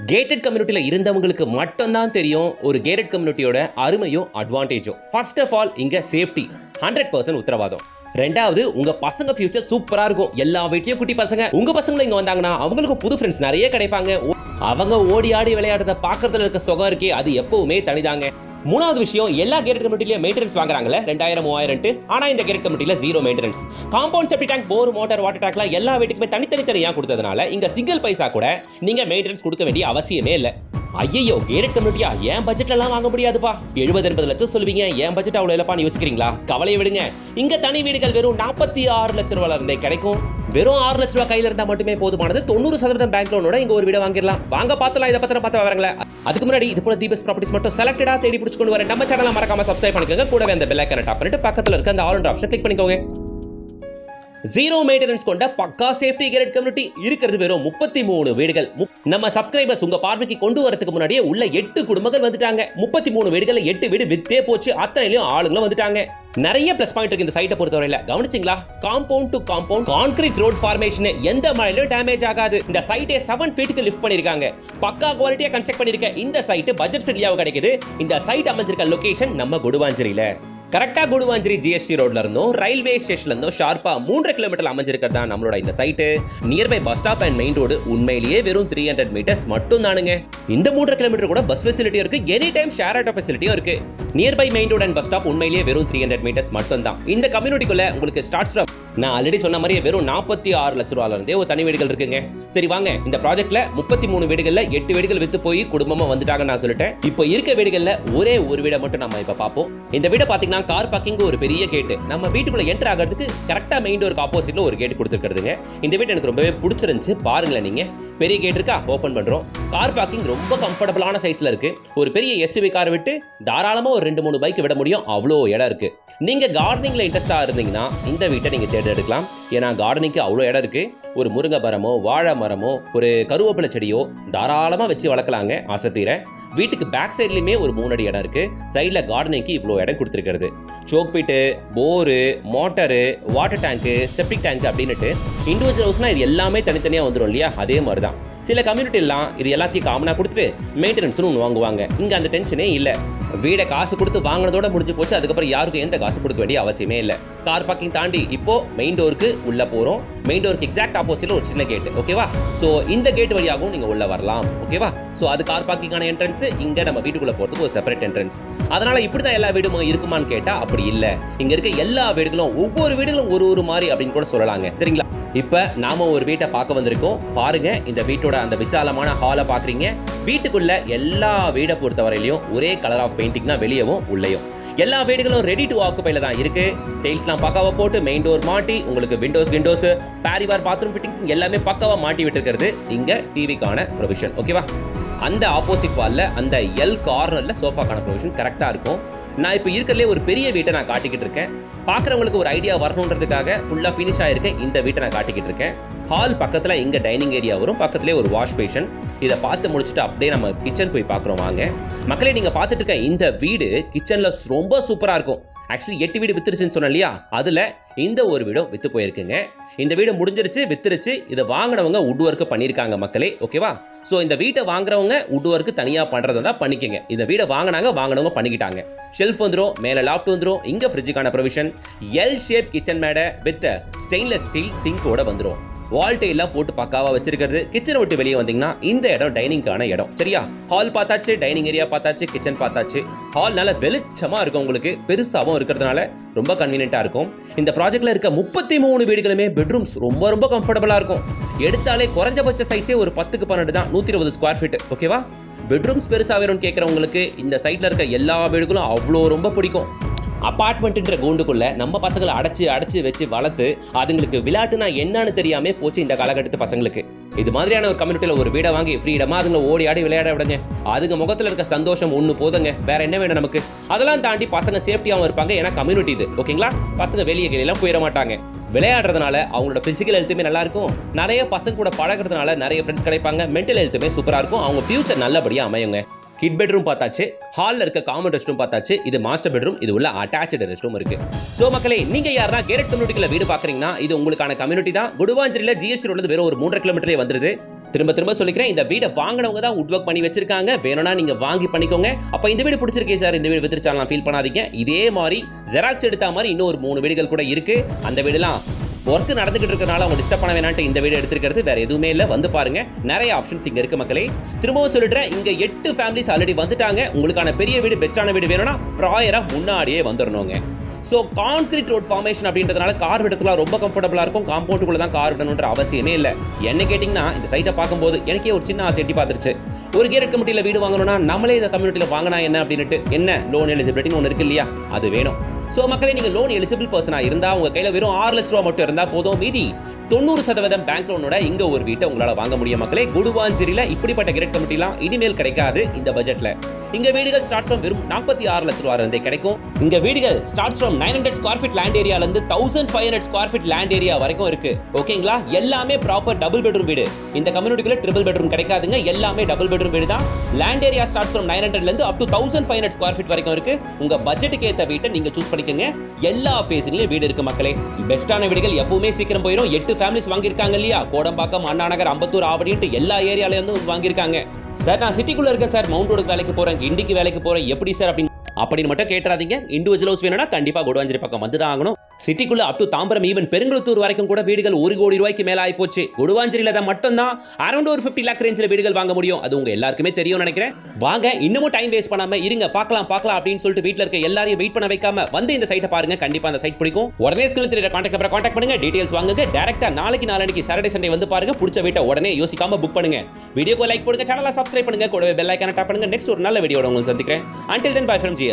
Gated கம்யூனிட்டியில் இருந்தவங்களுக்கு மட்டும்தான் தெரியும் ஒரு கேட்டட் கம்யூனிட்டியோட அருமையும் அட்வான்டேஜும். ஃபர்ஸ்ட் ஆஃப் ஆல் இங்க சேஃப்டி 100% உத்தரவாதம். ரெண்டாவது, உங்க பசங்க ஃபியூச்சர் சூப்பரா இருக்கும். எல்லா வீட்லயும் குட்டி பசங்க, உங்க பசங்களும் இங்க வந்தாங்கன்னா அவங்களுக்கு புது ஃப்ரெண்ட்ஸ் நிறைய கிடைப்பாங்க. அவங்க ஓடி ஆடி விளையாடுறத பாக்குறதுல இருக்க சுகம் இருக்கே, அது எப்பவுமே தனிதாங்க. மூணாவது விஷயம், எல்லா கேட்டட் கம்யூனிட்டிலயும் மெயின்டெனன்ஸ் வாங்குறாங்கல்ல 2000 3000. ஆனா இந்த கேட்டட் கம்யூனிட்டில zero maintenance. Compound septic tank, bore, motor, water டேங்க்லாம் எல்லா வீட்டுக்குமே தனித்தனியா கொடுத்ததுனால இங்க சிங்கிள் பைசா கூட நீங்க மெயின்டெனன்ஸ் கொடுக்க வேண்டிய அவசியமே இல்லை. ஐயோ, கேட்டட் கம்யூனிட்டியா என் பட்ஜெட்ல எல்லாம் வாங்க முடியாதுப்பா, 70-80 லட்சம் சொல்லுவீங்க, என் பட்ஜெட் அவ்வளவு இல்லப்பான்னு யோசிக்கிறீங்களா? கவலையை விடுங்க. இங்க தனி வீடுகள் வெறும் 46 லட்சம் ரூபாயில இருந்தே கிடைக்கும். வெறும் 6 லட்சம் ரூபாய் கையில இருந்தா மட்டுமே போதுமானது. 90% பேங்க் லோனோட இங்க ஒரு வீடு வாங்கிடலாம். வாங்க பார்த்தலாம், இதை பத்திரம் பார்த்து வரங்களே. அதுக்கு முன்னாடி இது போல தீபஸ் ப்ராப்பர்ட்டிஸ் மட்டும் செலக்டடா தேடி பிடிச்சு கொண்டு வர நம்ம சேனலை மறக்காம சப்ஸ்கிரைப் பண்ணிக்கோங்க. கூடவே அந்த பெல் ஐகானை டாப் பண்ணிட்டு பக்கத்துல இருக்க அந்த ஆல் ஆப்ஷன் கிளிக் பண்ணிக்கோங்க. ஜீரோ மெயின்டெனன்ஸ் கொண்ட பக்கா சேஃப்டி கேட்டட் கம்யூனிட்டி இருக்கிறது வெறும் 33 வீடுகள். நம்ம சப்ஸ்கிரைபர்ஸ் உங்க பார்வைக்கு கொண்டு வரதுக்கு முன்னாடியே உள்ள 8 குடும்பங்கள் வந்துட்டாங்க. 33 வீடுகள் 8 வீடு வித்தே போச்சு. அத்தனையிலும் ஆளுங்களும் வந்துட்டாங்க. நிறைய பிளஸ் பாயிண்ட் இருக்கு இந்த சைட்டை பொறுத்தவரையில. கவனிச்சிங்களா? Compound to compound concrete road formation, எந்த மழையிலும் டேமேஜ் ஆகாது. இந்த சைட்டை 7 ஃபீட்டுக்கு லிஃப்ட் பண்ணிருக்காங்க. பக்கா குவாலிட்டியா கன்ஸ்ட்ரக்ட் பண்ணிருக்க இந்த சைட் பட்ஜெட் ஃப்ரெண்ட்லியாவும் கிடைக்குது. இந்த சைட் அமைஞ்சிருக்க லொகேஷன் நம்ம குடுவாஞ்சேரியில. கரெக்டா குடுவாஞ்சேரி ஜிஎஸ்டி ரோட்ல இருந்தும் ரயில்வே ஸ்டேஷன்ல இருந்தும் ஷார்ப்பா 3 கிலோமீட்டர் அமைஞ்சிருக்கிறதா நம்மளோட இந்த site. Nearby bus stop and main road உண்மையிலேயே வெறும் 300 மீட்டர்ஸ் மட்டும் தானுங்க. இந்த 3 கிலோமீட்டர் கூட பஸ் ஃபெசிலிட்டி இருக்கு, எனி டைம் ஷேர் ஆட்டோ ஃபெசிலிட்டியும் இருக்கு. Nearby main road and bus stop உண்மையிலேயே வெறும் 300 மீட்டர்ஸ் மட்டும் தான். இந்த கம்யூனிட்டிக்குள்ள உங்களுக்கு ஸ்டார்ட்ஸ் ஃப்ரம் நான் ஆல்ரெடி சொன்ன மாதிரி வெறும் 46 லட்சம் ரூபாயில இருந்தே ஒரு தனி வீடுகள் இருக்குங்க. சரி வாங்க, இந்த ப்ராஜெக்ட்ல 33 வீடுகள்ல 8 வீடுகள் வித்து போய் குடும்பமா வந்துட்டாங்க நான் சொல்லிட்டேன். இப்போ இருக்க வீடுகள்ல ஒரே ஒரு வீடை மட்டும் நம்ம இப்ப பார்ப்போம். இந்த வீடை பாத்தீங்கன்னா கார் பார்க்கிங் ஒரு பெரிய கேட். நம்ம வீட்டுக்குள்ள என்டர் ஆகிறதுக்கு கரெக்டா மெயின் டோருக்கு ஆப்போசிட்ல ஒரு கேட் கொடுத்துருக்குதுங்க. இந்த வீடு எனக்கு ரொம்பவே பிடிச்சிருந்துச்சு. பாருங்களேன், நீங்க பெரிய கேட் இருக்கா, ஓபன் பண்றோம். கார் பார்க்கிங் ரொம்ப கம்ஃபர்டபுளான சைஸ்ல இருக்கு. ஒரு பெரிய எஸ்யூவி கார் விட்டு தாராளமா ஒரு 2-3 பைக் விட முடியும், அவ்வளோ இடம் இருக்கு. நீங்க கார்டனிங்ல இன்ட்ரெஸ்டா இருந்தீங்கன்னா இந்த வீட்டை நீங்க தேர்ந்தெடுக்கலாம். ஏன்னா கார்டனிங்க்கு அவ்வளோ இடம் இருக்கு. ஒரு முருங்கை மரமோ வாழை மரமோ ஒரு கருவேப்பிலை செடியோ தாராளமா வச்சு வளர்க்கலாங்க ஆசை தீர. வீட்டுக்கு பேக் சைட்லயுமே ஒரு 3 அடி இடம் இருக்கு. சைட்ல கார்டனிங்க்கு இவ்வளோ இடம் கொடுத்துருக்கிறது. Soak pit, bore, motor, water tank, septic tank அப்படின்னுட்டு இண்டிவிஜுவல் ஹவுஸ்னா இது எல்லாமே தனித்தனியா வந்துடும் இல்லையா? அதே மாதிரி தான் சில கம்யூனிட்டி எல்லாம் இது எல்லாத்தையும் காமனா கொடுத்துட்டு மெயின்டெனன்ஸ்னு ஒன்று வாங்குவாங்க. இங்க அந்த டென்ஷனே இல்லை. வீடை காசு கொடுத்து வாங்கினதோட முடிஞ்சு போச்சு. அதுக்கப்புறம் யாருக்கும் எந்த காசு கொடுக்க வேண்டிய அவசியமே இல்லை. கார் பார்க்கிங் தாண்டி இப்போ மெயின் டோருக்கு உள்ள போறோம். மெயின் டோருக்கு எக்ஸாக்ட் ஆப்போசிட்ல ஒரு சின்ன கேட், ஓகேவா? ஸோ இந்த கேட் வழியாகவும் நீங்க உள்ள வரலாம், ஓகேவா? ஸோ அது கார் பார்க்கிங்கான என்ட்ரன்ஸ். இங்க நம்ம வீட்டுக்குள்ள போறதுக்கு ஒரு செப்பரேட் என்ட்ரன்ஸ். அதனால இப்படிதான் எல்லா வீடும் இருக்குமான்னு கேட்டா அப்படி இல்லை. இங்க இருக்க எல்லா வீடுகளும் ஒவ்வொரு வீடுகளும் ஒரு மாதிரி அப்படின்னு கூட சொல்லலாங்க. சரிங்களா? இப்ப நாம ஒரு வீட்டை பார்க்க வந்திருக்கோம். பாருங்க, இந்த வீட்டோட அந்த விசாலமான ஹாலை பாக்குறீங்க. வீட்டுக்குள்ள எல்லா வீடை பொறுத்தவரையிலையும் ஒரே கலர் ஆஃப் பெயிண்டிங் தான், வெளியவும் உள்ளேயும். எல்லா வீடுகளும் ரெடி டு ஆக்குபைல தான் இருக்கு. டைல்ஸ்லாம் பக்காவா போட்டு மெயின் டோர் மாட்டி உங்களுக்கு விண்டோஸ் பேரிவார் பாத்ரூம் ஃபிட்டிங்ஸ் எல்லாமே பக்காவா மாட்டி விட்டுருக்கிறது. இங்க டிவிக்கான ப்ரொவிஷன், ஓகேவா? அந்த ஆப்போசிட் வால்ல அந்த எல் கார்னர்ல சோஃபாக்கான ப்ரொவிஷன் கரெக்டா இருக்கும். நான் இப்போ இருக்கிறதுலே ஒரு பெரிய வீட்டை நான் காட்டிக்கிட்டு இருக்கேன். பார்க்குறவங்களுக்கு ஒரு ஐடியா வரணுன்றதுக்காக ஃபுல்லாக ஃபினிஷ் ஆகிருக்க இந்த வீட்டை நான் காட்டிக்கிட்டு இருக்கேன். ஹால் பக்கத்தில் இங்கே டைனிங் ஏரியா வரும், பக்கத்துலேயே ஒரு வாஷ் பேஷன். இதை பார்த்து முடிச்சுட்டு அப்படியே நம்ம கிச்சன் போய் பார்க்குறோம் வாங்க. மக்களே, நீங்கள் பார்த்துட்டு இருக்க இந்த வீடு கிச்சனில் ரொம்ப சூப்பராக இருக்கும். ஆக்சுவலி 8 வீடு வித்துருச்சுன்னு சொன்னேன் இல்லையா? அதில் இந்த ஒரு வீடும் வித்து போயிருக்குங்க. இந்த வீடு முடிஞ்சிருச்சு, வித்துருச்சு. இதை வாங்கினவங்க வுட் ஒர்க்கு பண்ணியிருக்காங்க மக்களே, ஓகேவா? ஸோ இந்த வீட்டை வாங்குறவங்க வுட் ஒர்க்கு தனியாக பண்ணுறதா தான் பண்ணிக்கங்க. இந்த வீடை வாங்கினவங்க பண்ணிக்கிட்டாங்க. ஷெல்ஃப் வந்துடும், மேலே லாஃப்ட் வந்துடும். இங்கே ஃப்ரிட்ஜுக்கான ப்ரொவிஷன், எல் ஷேப் கிச்சன் மேடை வித் ஸ்டெயின்லெஸ் ஸ்டீல் சிங்கோட வந்துடும். வால் டைலாம் போட்டு பக்காவா வச்சிருக்கிறது. கிச்சனை விட்டு வெளியே வந்தீங்கன்னா இந்த இடம் டைனிங்கான இடம். சரியா? ஹால் பார்த்தாச்சு, டைனிங் ஏரியா பார்த்தாச்சு, கிச்சன் பார்த்தாச்சு. ஹால் நல்ல வெளிச்சமா இருக்கும், உங்களுக்கு பெருசாவும் இருக்கிறதுனால ரொம்ப கன்வீனியன்ட்டா இருக்கும். இந்த ப்ராஜெக்ட்ல இருக்க 33 வீடுகளுமே பெட்ரூம்ஸ் ரொம்ப கம்ஃபர்டபுளா இருக்கும். எடுத்தாலே குறைஞ்சபட்ச சைஸே ஒரு 10x12 தான், 120 ஸ்கொயர் ஃபீட், ஓகேவா? பெட்ரூம்ஸ் பெருசா வேணும்னு கேட்கறவங்களுக்கு இந்த சைட்ல இருக்க எல்லா வீடுகளும் அவ்வளோ ரொம்ப பிடிக்கும். அப்பார்ட்மெண்ட்ன்ற கூண்டுக்குள்ள நம்ம பசங்களை அடைச்சு வச்சு வளர்த்து அதுங்களுக்கு விளையாட்டுனா என்னன்னு தெரியாம போச்சு இந்த காலகட்டத்து பசங்களுக்கு. இது மாதிரியான ஒரு கம்யூனிட்டியில ஒரு வீடை வாங்கி ஃப்ரீடமா அதுங்களை ஓடி ஆடி விளையாட விடுங்க. அதுங்க முகத்துல இருக்க சந்தோஷம் ஒண்ணு போதுங்க, வேற என்ன வேணும் நமக்கு? அதெல்லாம் தாண்டி பசங்க சேஃப்டியாவும் இருப்பாங்க. ஏன்னா கம்யூனிட்டி இது, ஓகேங்களா? பசங்க வெளியே எல்லாம் போயிட மாட்டாங்க. விளையாடுறதுனால அவங்களோட பிசிக்கல் ஹெல்த்துமே நல்லா இருக்கும். நிறைய பசங்க கூட பழகிறதுனால நிறைய ஃப்ரெண்ட்ஸ் கிடைப்பாங்க. மென்டல் ஹெல்த்துமே சூப்பரா இருக்கும். அவங்க ஃபியூச்சர் நல்லபடியா அமையுங்க. கிட் பெட்ரூம் பார்த்தாச்சு, ஹாலில் இருக்க காமன் ரெஸ்ட் ரூம் பார்த்தாச்சு. இது மாஸ்டர் பெட்ரூம், இது உள்ள அட்டாச்டு ரெஸ்ட் ரூம் இருக்கு. ஸோ மக்களே, நீங்க யாரா கேட்டட் கம்யூனிட்டியில் வீடு பார்க்குறீங்கன்னா இது உங்களுக்கான கம்யூனிட்டி தான். குடுவாஞ்சேரியில் ஜிஎஸ்டி ரோட்ல வெறும் ஒரு 3.5 கிலோமீட்டரே வந்துருது. திரும்ப திரும்ப சொல்லிக்கிறேன், இந்த வீடை வாங்கினவங்க தான் வுட் ஒர்க் பண்ணி வச்சிருக்காங்க. வேணும்னா நீங்க வாங்கி பண்ணிக்கோங்க. அப்ப இந்த வீடு பிடிச்சிருக்கே சார், இந்த வீடு வித்துருச்சாலாம் ஃபீல் பண்ணாதீங்க. இதே மாதிரி ஜெராக்ஸ் எடுத்த மாதிரி இன்னும் ஒரு 3 வீடுகள் கூட இருக்கு. அந்த வீடுலாம் ஒர்க் நடந்துகிட்டு இருக்கனால அவங்க டிஸ்டர்ப் பண்ண வேணான்ட்டு இந்த வீடு எடுத்துக்கிறது, வேற எதுவுமே இல்லை. வந்து பாருங்க, நிறைய ஆப்ஷன்ஸ் இங்க இருக்கு மக்களே. திரும்பவும் சொல்லிடுறேன், இங்க 8 ஃபேமிலிஸ் ஆல்ரெடி வந்துட்டாங்க. உங்களுக்கான பெரிய வீடு, பெஸ்டான வீடு வேணும்னா ப்ராயரா முன்னாடியே வந்துடணுங்க. ஸோ கான்கிரீட் ரோட் ஃபார்மேஷன் அப்படின்றதுனால கார் விடத்துக்குலாம் ரொம்ப கம்ஃபர்டபுளாக இருக்கும். காம்பவுண்டுக்குள்ள தான் கார் விடணுன்ற அவசியமே இல்லை. என்ன கேட்டிங்கன்னா, இந்த சைட்டை பார்க்கும்போது எனக்கே ஒரு சின்ன ஆசை எட்டி பார்த்துருச்சு. ஒரு கேரட் கமிட்டியில் வீடு வாங்கணும்னா நம்மளே இந்த கம்யூனிட்டியில் வாங்கினா என்ன அப்படின்ட்டு, என்ன லோன் எலிஜிபிலிட்டின்னு ஒன்று இருக்கு இல்லையா, அது வேணும். ஸோ மக்களே, நீங்கள் லோன் எலிஜிபிள் பர்சனாக இருந்தால் உங்கள் கையில் வெறும் 6 லட்ச ரூபா மட்டும் இருந்தால் போதும். மீதி 90% பேங்க் லோனோட இங்க ஒரு வீட்டை உங்களால் வாங்க முடியும் மக்களே. குடுவாஞ்சேரியில இப்படிப்பட்ட கிரெட் கமிட்டிலாம் இனிமேல் கிடைக்காது இந்த பட்ஜெட்ல. இங்க வீடுகள் ஸ்டார்ட் ஃப்ரம் வெறும் 46 லட்ச ரூபாய் இருந்தே கிடைக்கும். இங்க வீடுகள் start from 900 square feet land ஏரியால இருந்து 1500 ஸ்கொயர் ஃபீட் லேண்ட் ஏரியா வரைக்கும் இருக்கு. ஓகேங்களா? எல்லாமே ப்ராப்பர் டபுள் பெட்ரூம் வீடு. இந்த கம்யூனிட்டிக்குள்ள ட்ரிபிள் பெட்ரூம் கிடைக்காதுங்க. எல்லாமே டபுள் பெட்ரூம் வீடு தான். லேண்ட் ஏரியா ஸ்டார்ட் ஃப்ரம் 900 ல இருந்து அப் டு 1500 ஸ்கொயர் ஃபீட் வரைக்கும் இருக்கு. உங்க பட்ஜெட்டுக்கு ஏத்த வீட்டை நீங்க சூஸ் பண்ணிக்கங்க. எல்லா ஃபேஸிங்லயும் வீடு இருக்கு மக்களே. பெஸ்டான வீடுகள் எப்பவுமே சீக்கிரம் போயிடும். 8 ஃபேமிலிஸ் வாங்கியிருக்காங்க இல்லையா? கோடம்பாக்கம், அண்ணா நகர், அம்பத்தூர், ஆவடின்ட்டு எல்லா ஏரியால இருந்தும் வாங்கியிருக்காங்க. சார், நான் சிட்டிக்குள்ள இருக்கேன் சார், மவுண்ட் ரோடுக்கு வேலைக்கு போறேன், கிண்டிக்கு வேலைக்கு போறேன், எப்படி சார் அப்படின்னு மட்டும் கேட்றாதீங்க. இண்டிவிஜுவல் ஹவுஸ் வேணும்னா கண்டிப்பா குடுவாஞ்சேரி பக்கம் வந்து தான் ஆகணும். சிட்டிக்குள்ள up to Tambaram, even Perungalathur வரைக்கும் கூட வீடுகள் 1 கோடி ரூபாய்க்கு மேல ஆகி போச்சு. குடுவாஞ்சேரியில தான் மட்டும் தான் அரௌண்ட் ஒரு 50 லேக் ரேஞ்சில் வீடுகள் வாங்க முடியும். அது உங்க எல்லாருக்குமே தெரியும் நினைக்கிறேன். வாங்க, இன்னமும் டைம் வேஸ்ட் பண்ணாம இருங்க, பார்க்கலாம் அப்படின்னு சொல்லிட்டு வீட்ல இருக்க எல்லாரையும் வெயிட் பண்ண வைக்காம வந்து இந்த சைட்டை பாருங்க. கண்டிப்பா அந்த சைட் பிடிக்கும். உடனே ஸ்கிரீன்ல தெரியற கான்டாக்ட் நம்பரை கான்டாக்ட் பண்ணுங்க. டீடைல்ஸ் வாங்குங்க. டைரக்டா நாளைக்கு சாட்டர்டே சண்டே வந்து பாருங்க. பிடிச்ச வீட்டை உடனே யோசிக்காம புக் பண்ணுங்க. வீடியோக்கு லைக் போடுங்க, சேனலை சப்ஸ்கிரைப் பண்ணுங்க, கூடவே பெல் ஐகானை டாப் பண்ணுங்க. நெக்ஸ்ட் ஒரு நல்ல வீடியோட உங்களை சந்திக்கிறேன். Until then, bye from GS.